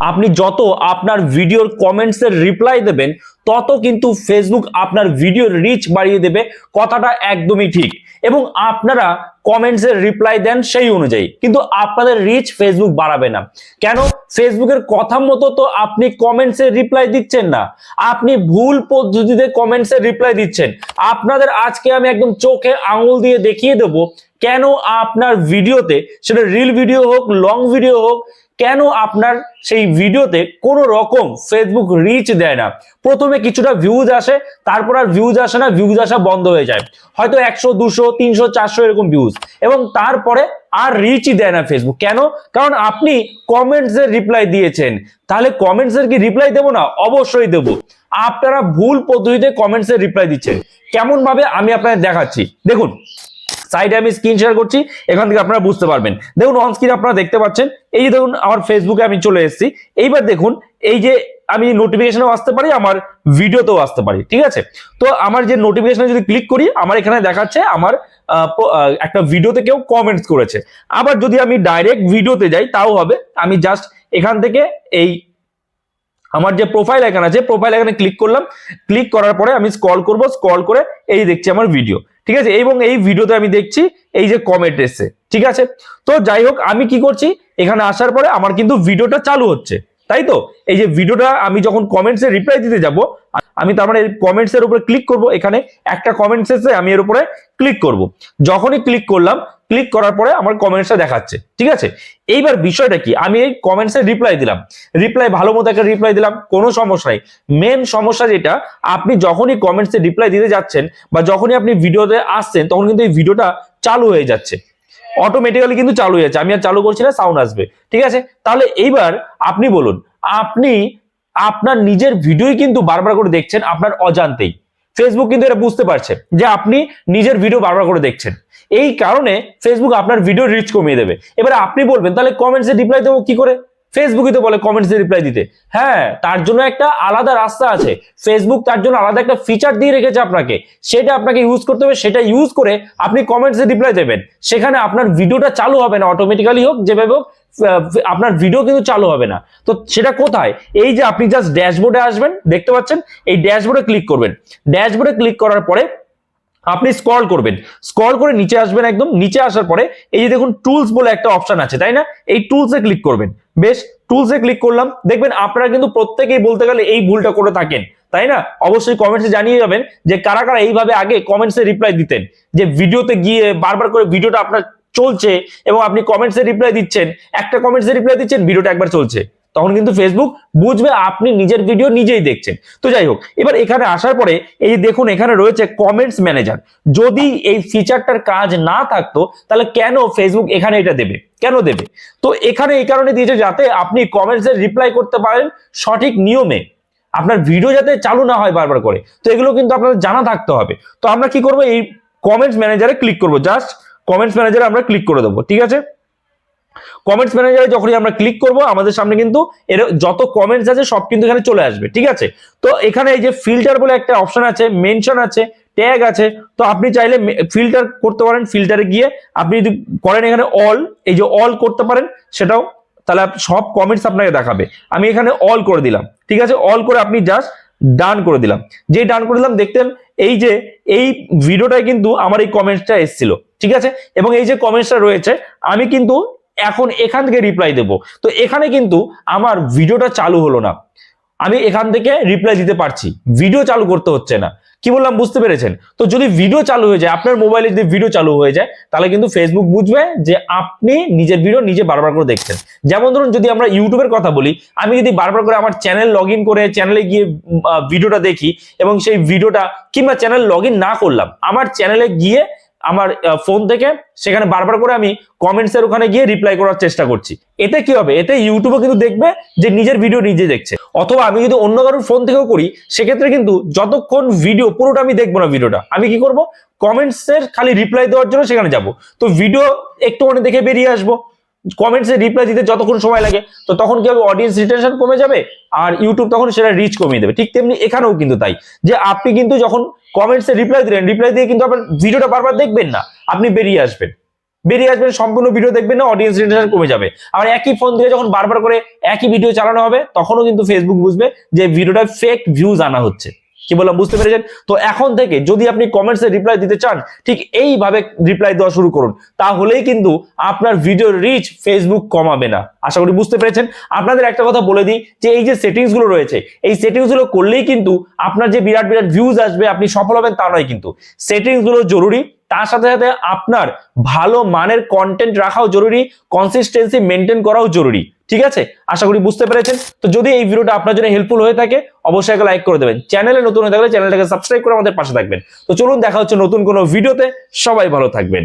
আপনি যত আপনার ভিডিওর কমেন্টসের রিপ্লাই দেবেন তত কিন্তু ফেসবুক আপনার ভিডিওর রিচ বাড়িয়ে দেবে, কথাটা একদমই ঠিক। এবং আপনারা কমেন্টসের রিপ্লাই দেন সেই অনুযায়ী, কিন্তু আপনাদের রিচ ফেসবুক বাড়াবে না। কেন? ফেসবুকের কথা মতো তো আপনি কমেন্টসের রিপ্লাই দিচ্ছেন না, আপনি ভুল পদ্ধতিতে কমেন্টসের রিপ্লাই দিচ্ছেন। আপনাদের আজকে আমি একদম চোখে আঙুল দিয়ে দেখিয়ে দেবো কেন আপনার ভিডিওতে, সেটা রিল ভিডিও হোক লং ভিডিও হোক, কেন আপনার সেই ভিডিওতে কোনো রকম ফেসবুক রিচ দেয় না। প্রথমে কিছুটা ভিউজ আসে, তারপর আর ভিউজ আসে না, ভিউজ আসা বন্ধ হয়ে যায়, হয়তো 100 200 300 400 এরকম ভিউজ, এবং তারপরে আর রিচই দেয় না ফেসবুক। কেন? কারণ আপনি কমেন্টসের রিপ্লাই দিয়েছেন। তাহলে কমেন্টসের কি রিপ্লাই দেবো না? অবশ্যই দেবো। আপনারা ভুল পদ্ধতিতে কমেন্টসের রিপ্লাই দিচ্ছেন। কেমন ভাবে আমি আপনাদের দেখাচ্ছি, দেখুন সাইডে আমি স্ক্রিন শেয়ার করছি, এখান থেকে আপনারা বুঝতে পারবেন। দেখুন অন স্ক্রিন আপনারা দেখতে পাচ্ছেন, এই যে দেখুন আমার ফেসবুকে আমি চলে এসেছি। এইবার দেখুন এই যে আমি নোটিফিকেশনেও আসতে পারি, আমার ভিডিওতেও আসতে পারি, ঠিক আছে? তো আমার যে নোটিফিকেশনে যদি ক্লিক করি, আমার এখানে দেখাচ্ছে আমার একটা ভিডিওতে কেউ কমেন্টস করেছে। আবার যদি আমি ডাইরেক্ট ভিডিওতে যাই তাও হবে। আমি জাস্ট এখান থেকে এই আমার যে প্রোফাইল আইকন আছে, প্রোফাইল আইকনে ক্লিক করলাম, ক্লিক করার পরে আমি স্ক্রল করব, স্ক্রল করে এই দেখছি আমার ভিডিও, ঠিক আছে? এবং এই ভিডিওতে আমি দেখছি এই যে কমেন্ট এসছে, ঠিক আছে? তো যাই হোক, আমি কি করছি, এখানে আসার পরে আমার কিন্তু ভিডিওটা চালু হচ্ছে, তাই তো? এই যে ভিডিওটা আমি যখন কমেন্টসে রিপ্লাই দিতে যাব, আমি তার মানে কমেন্টসের উপরে ক্লিক করব, এখানে একটা কমেন্টস এসে আমি এর উপরে ক্লিক করব। যখনই ক্লিক করলাম, ক্লিক করার পরে আমার কমেন্টসটা দেখাচ্ছে, ঠিক আছে? এইবার বিষয়টা কি, আমি এই কমেন্টসে রিপ্লাই দিলাম, রিপ্লাই ভালো মতো একটা রিপ্লাই দিলাম, কোনো সমস্যা নেই। মেন সমস্যা যেটা, আপনি যখনই কমেন্টসে রিপ্লাই দিতে যাচ্ছেন বা যখনই আপনি ভিডিওতে আসছেন, তখন কিন্তু এই ভিডিওটা চালু হয়ে যাচ্ছে, অটোমেটিক্যালি কিন্তু চালু হয়ে যাচ্ছে। আমি আর চালু করছি না, সাউন্ড আসবে, ঠিক আছে? তাহলে এইবার আপনি বলুন, আপনি আপনার নিজের ভিডিওই কিন্তু বারবার করে দেখছেন আপনার অজান্তেই। ফেসবুক কিন্তু এটা বুঝতে পারছে যে আপনি নিজের ভিডিও বারবার করে দেখছেন, এই কারণে ফেসবুক আপনার ভিডিও রিচ কমিয়ে দেবে। এবারে আপনি বলবেন তাহলে কমেন্টসে রিপ্লাই দেবো কি করে? ফেসবুকই তো বলে কমেন্টসে রিপ্লাই দিতে। হ্যাঁ, তার জন্য একটা আলাদা রাস্তা আছে, ফেসবুক তার জন্য আলাদা একটা ফিচার দিয়ে রেখেছে আপনাকে, সেটা আপনাকে ইউজ করতে হবে। সেটা ইউজ করে আপনি কমেন্টসে রিপ্লাই দেবেন, সেখানে আপনার ভিডিওটা চালু হবে না, অটোমেটিক্যালি হোক যেভাবে হোক আপনার ভিডিও কিন্তু চালু হবে না। তো সেটা কোথায়? এই যে আপনি জাস্ট ড্যাশবোর্ডে আসবেন, দেখতে পাচ্ছেন, এই ড্যাশবোর্ডে ক্লিক করবেন। ড্যাশবোর্ডে ক্লিক করার পরে আপনি স্ক্রল করবেন, স্ক্রল করে নিচে আসবেন, একদম নিচে আসার পরে এই যে দেখুন টুলস বলে একটা অপশন আছে, তাই না? এই টুলসে ক্লিক করবেন। বেশ, টুলসে ক্লিক করলাম। দেখবেন আপনারা কিন্তু প্রত্যেকেই বলতে গেলে এই ভুলটা করে থাকেন, তাই না? অবশ্যই কমেন্টসে জানিয়ে যাবেন যে কারা কারা এইভাবে আগে কমেন্টসে রিপ্লাই দিতেন, যে ভিডিওতে গিয়ে বারবার করে ভিডিওটা আপনার চলছে এবং আপনি কমেন্টসে রিপ্লাই দিচ্ছেন, একটা কমেন্টসে রিপ্লাই দিচ্ছেন, ভিডিওটা একবার চলছে, তখন কিন্তু ফেসবুক বুঝবে আপনি নিজের ভিডিও নিজেই দেখছেন। তো যাই হোক, এবার এখানে আসার পরে এই যে দেখুন এখানে রয়েছে কমেন্টস ম্যানেজার। যদি এই ফিচারটার কাজ না থাকতো তাহলে কেন ফেসবুক এখানে এটা দেবে? কেন দেবে? তো এখানে এই কারণে দিয়েছে যাতে আপনি কমেন্টসের রিপ্লাই করতে পারেন সঠিক নিয়মে, আপনার ভিডিও যাতে চালু না হয় বারবার করে। তো এগুলো কিন্তু আপনাদের জানা থাকতে হবে। তো আমরা কি করবো, এই কমেন্টস ম্যানেজারে ক্লিক করবো, জাস্ট কমেন্টস ম্যানেজারে আমরা ক্লিক করে দেবো, ঠিক আছে? কমেন্টস ম্যানেজারে যখনই আমরা ক্লিক করব, আমাদের সামনে কিন্তু এর যত কমেন্টস আছে সব কিন্তু এখানে চলে আসবে, ঠিক আছে? তো এখানে এই যে ফিল্টার বলে একটা অপশন আছে, মেনশন আছে, ট্যাগ আছে। তো আপনি চাইলে ফিল্টার করতে পারেন, ফিল্টারে গিয়ে আপনি যদি করেন এখানে অল, এই যে অল করতে পারেন, সেটাও তাহলে সব কমেন্টস আপনাকে দেখাবে। আমি এখানে অল করে দিলাম, ঠিক আছে? অল করে আপনি জাস্ট ডান করে দিলাম। যে ডান করে দিলাম, দেখতেন এই যে এই ভিডিওটায় কিন্তু আমার এই কমেন্টসটা এসেছিল, ঠিক আছে? এবং এই যে কমেন্টসটা রয়েছে, আমি কিন্তু এখন এখান থেকে রিপ্লাই দেব। তো এখানে কিন্তু আমার ভিডিওটা চালু হলো না, আমি এখান থেকে রিপ্লাই দিতে পারছি, ভিডিও চালু করতে হচ্ছে না। কি বললাম বুঝতে পেরেছেন? তো যদি ভিডিও চালু হয়ে যায়, আপনার মোবাইলে যদি ভিডিও চালু হয়ে যায়, তাহলে কিন্তু ফেসবুক বুঝবে যে আপনি নিজের ভিডিও নিজে বারবার করে দেখছেন। যেমন ধরুন যদি আমরা ইউটিউবের কথা বলি, আমি যদি বারবার করে আমার চ্যানেল লগ ইন করে চ্যানেলে গিয়ে ভিডিওটা দেখি এবং সেই ভিডিওটা, কিংবা চ্যানেল লগ ইন না করলাম, আমার চ্যানেলে গিয়ে আমার ফোন থেকে সেখানে বারবার করে আমি কমেন্টসের ওখানে গিয়ে রিপ্লাই করার চেষ্টা করছি, এতে কি হবে? এতে ইউটিউবও কিন্তু দেখবে যে নিজের ভিডিও নিজে দেখছে। অথবা আমি যদি অন্য কারোর ফোন থেকেও করি, সেক্ষেত্রে কিন্তু যতক্ষণ ভিডিও পুরোটা আমি দেখবো না, ভিডিওটা আমি কি করব, কমেন্টসের খালি রিপ্লাই দেওয়ার জন্য সেখানে যাব। তো ভিডিও একটুখানি দেখে বেরিয়ে আসবো, কমেন্টসে রিপ্লাই দিতে যতক্ষণ সময় লাগে, তো তখন কি হবে, অডিয়েন্স রিটেনশন কমে যাবে আর ইউটিউব তখন সেটা রিচ কমিয়ে দেবে। ঠিক তেমনি এখানেও কিন্তু তাই, যে আপনি কিন্তু যখন কমেন্টসে রিপ্লাই দিলেন, রিপ্লাই দিয়ে কিন্তু আপনার ভিডিওটা বারবার দেখবেন না, আপনি বেরিয়ে আসবেন, বেরিয়ে আসবেন, সম্পূর্ণ ভিডিও দেখবেন না, অডিয়েন্স রিটেনশন কমে যাবে। আর একই ফোন দিয়ে যখন বারবার করে একই ভিডিও চালানো হবে তখনও কিন্তু ফেসবুক বুঝবে যে ভিডিওটা ফেক ভিউজ আনা হচ্ছে। কি বললাম বুঝতে পেরেছেন? তো এখন থেকে যদি আপনি কমেন্টসে রিপ্লাই দিতে চান ঠিক এইভাবে রিপ্লাই দেওয়া শুরু করুন, তাহলেই কিন্তু আপনার ভিডিওর রিচ ফেসবুক কমাবে না। আশা করি বুঝতে পেরেছেন। আপনাদের একটা কথা বলে দিই যে এই যে সেটিংস গুলো রয়েছে, এই সেটিংস গুলো করলেই কিন্তু আপনার যে বিরাট বিরাট ভিউজ আসবে আপনি সফল হবেন তা নয়, কিন্তু সেটিংস গুলো জরুরি। তার সাথে সাথে আপনার ভালো মানের কন্টেন্ট রাখাও জরুরি, কনসিস্টেন্সি মেনটেন করাও জরুরি। ঠিক আছে, আশা করি বুঝতে পেরেছেন। তো যদি এই ভিডিওটা আপনার জন্য হেল্পফুল হয়ে থাকে অবশ্যই একটা লাইক করে দেবেন। চ্যানেলে নতুন হয়ে থাকলে চ্যানেলটাকে সাবস্ক্রাইব করে আমাদের পাশে থাকবেন। তো চলুন দেখা হচ্ছে নতুন কোনো ভিডিওতে। সবাই ভালো থাকবেন।